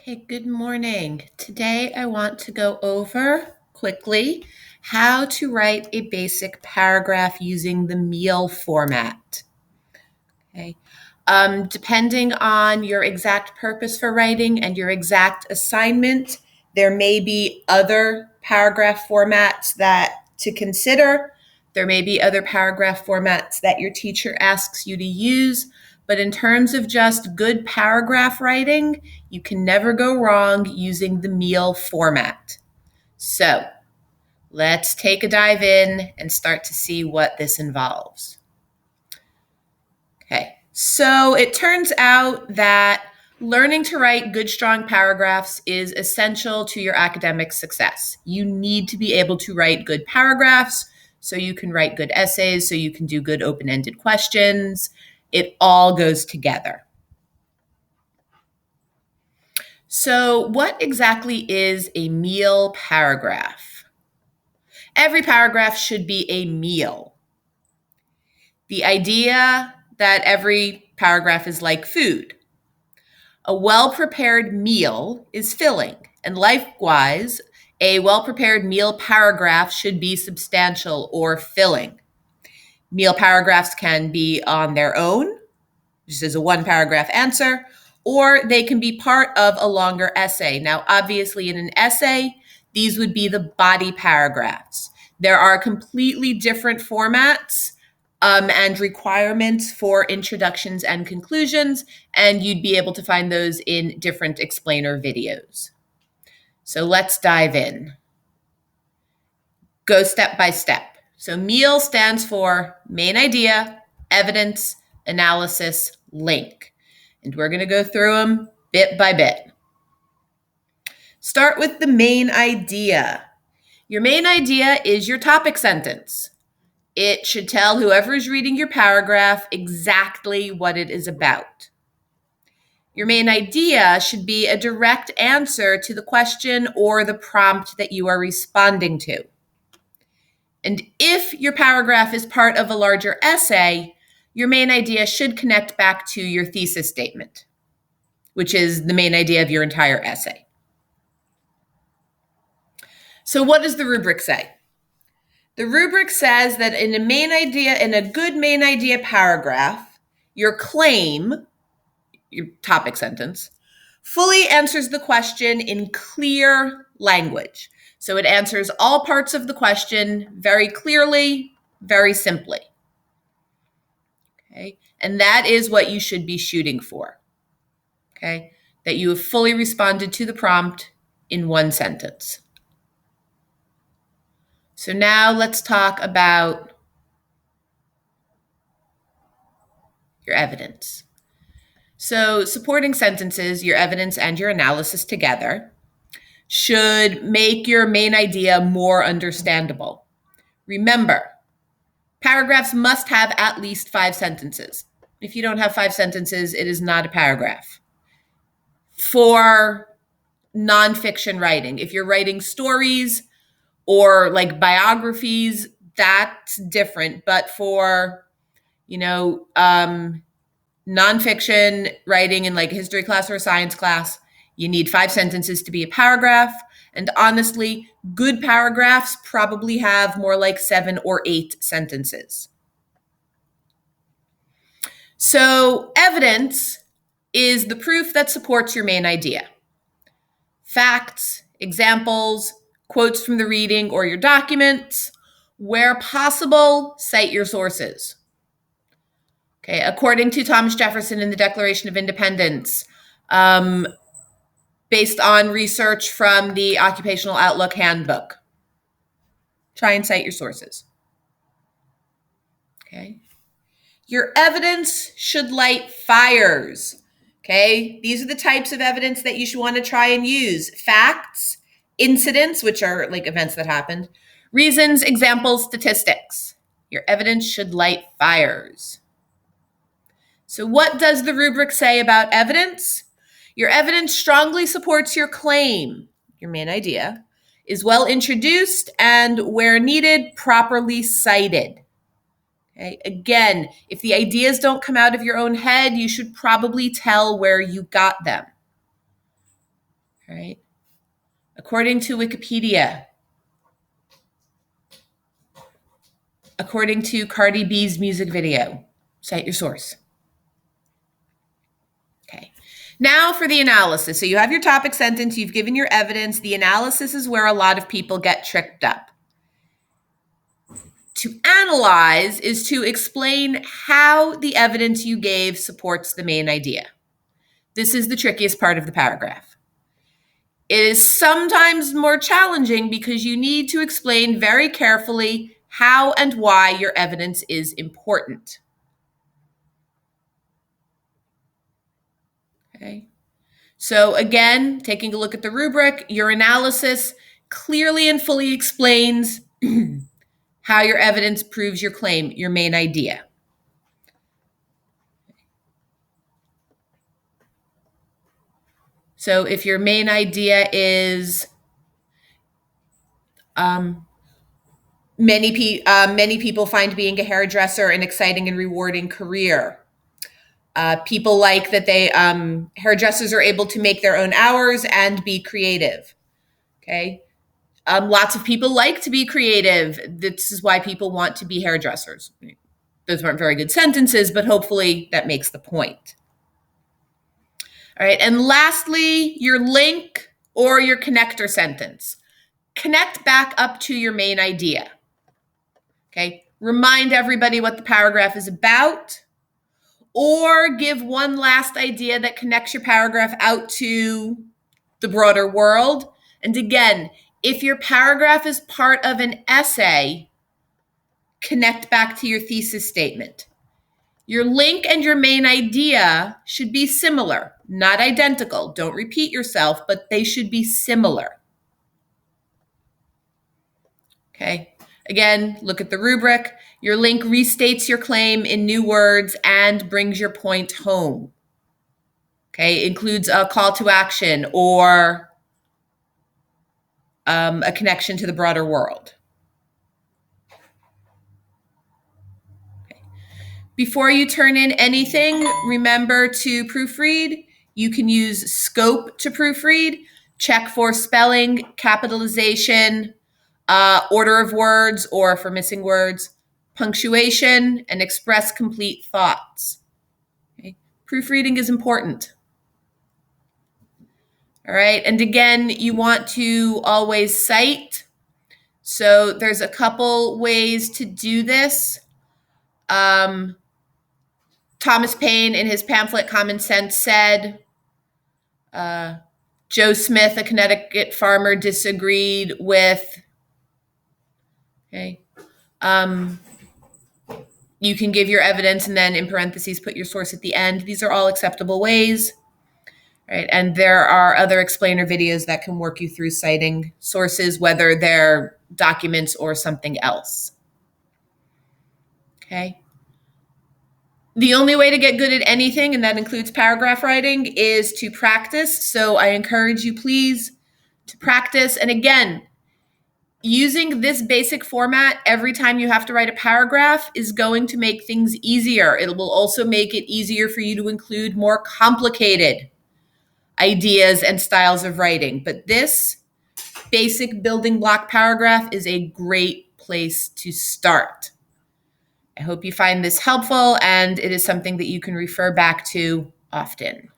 Okay, good morning. Today I want to go over quickly how to write a basic paragraph using the M.E.A.L format. Okay. Depending on your exact purpose for writing and your exact assignment, there may be other paragraph formats that to consider. There may be other paragraph formats that your teacher asks you to use. But in terms of just good paragraph writing, you can never go wrong using the M.E.A.L format. So let's take a dive in and start to see what this involves. Okay, so it turns out that learning to write good, strong paragraphs is essential to your academic success. You need to be able to write good paragraphs so you can write good essays, so you can do good open-ended questions. It all goes together. So what exactly is a M.E.A.L paragraph? Every paragraph should be a meal. The idea that every paragraph is like food. A well-prepared meal is filling, and likewise, a well-prepared meal paragraph should be substantial or filling. Meal paragraphs can be on their own, just as a one-paragraph answer, or they can be part of a longer essay. Now, obviously, in an essay, these would be the body paragraphs. There are completely different formats and requirements for introductions and conclusions, and you'd be able to find those in different explainer videos. So let's dive in. Go step by step. So M.E.A.L stands for main idea, evidence, analysis, link. And we're going to go through them bit by bit. Start with the main idea. Your main idea is your topic sentence. It should tell whoever is reading your paragraph exactly what it is about. Your main idea should be a direct answer to the question or the prompt that you are responding to. And if your paragraph is part of a larger essay, your main idea should connect back to your thesis statement, which is the main idea of your entire essay. So what does the rubric say? The rubric says that in a good main idea paragraph, your claim, your topic sentence, fully answers the question in clear language. So it answers all parts of the question very clearly, very simply. Okay? And that is what you should be shooting for. Okay? That you have fully responded to the prompt in one sentence. So now let's talk about your evidence. So supporting sentences, your evidence and your analysis together should make your main idea more understandable. Remember, paragraphs must have at least 5 sentences. If you don't have 5 sentences, it is not a paragraph. For nonfiction writing, if you're writing stories or like biographies, that's different. But for, nonfiction writing in like history class or a science class, you need 5 sentences to be a paragraph. And honestly, good paragraphs probably have more like 7 or 8 sentences. So evidence is the proof that supports your main idea. Facts, examples, quotes from the reading or your documents. Where possible, cite your sources. Okay, according to Thomas Jefferson in the Declaration of Independence, based on research from the Occupational Outlook Handbook. Try and cite your sources. Okay. Your evidence should light fires. Okay. These are the types of evidence that you should want to try and use. Facts, incidents, which are like events that happened, reasons, examples, statistics. Your evidence should light fires. So what does the rubric say about evidence? Your evidence strongly supports your claim, your main idea, is well introduced, and where needed, properly cited. Okay? Again, if the ideas don't come out of your own head, you should probably tell where you got them. All right. According to Wikipedia, according to Cardi B's music video, cite your source. Okay. Now for the analysis. So you have your topic sentence, you've given your evidence. The analysis is where a lot of people get tripped up. To analyze is to explain how the evidence you gave supports the main idea. This is the trickiest part of the paragraph. It is sometimes more challenging because you need to explain very carefully how and why your evidence is important. Okay. So again, taking a look at the rubric, your analysis clearly and fully explains how your evidence proves your claim, your main idea. So if your main idea is many people find being a hairdresser an exciting and rewarding career. People like that hairdressers are able to make their own hours and be creative. Okay. Lots of people like to be creative. This is why people want to be hairdressers. Those weren't very good sentences, but hopefully that makes the point. All right. And lastly, your link or your connector sentence. Connect back up to your main idea. Okay. Remind everybody what the paragraph is about, or give one last idea that connects your paragraph out to the broader world. And again, if your paragraph is part of an essay, connect back to your thesis statement. Your link and your main idea should be similar, not identical. Don't repeat yourself, but they should be similar. Okay. Again, look at the rubric. Your link restates your claim in new words and brings your point home. Okay. Includes a call to action or a connection to the broader world. Okay. Before you turn in anything, remember to proofread. You can use S.C.O.P.E to proofread. Check for spelling, capitalization, order of words, or for missing words, punctuation, and express complete thoughts. Okay. Proofreading is important. All right. And again, you want to always cite. So there's a couple ways to do this. Thomas Paine, in his pamphlet Common Sense, said, Joe Smith, a Connecticut farmer, disagreed with. Okay. You can give your evidence and then in parentheses put your source at the end. These are all acceptable ways. Right. And there are other explainer videos that can work you through citing sources, whether they're documents or something else. Okay. The only way to get good at anything, and that includes paragraph writing, is to practice. So I encourage you, please, to practice. And again, using this basic format every time you have to write a paragraph is going to make things easier. It will also make it easier for you to include more complicated ideas and styles of writing. But this basic building block paragraph is a great place to start. I hope you find this helpful, and it is something that you can refer back to often.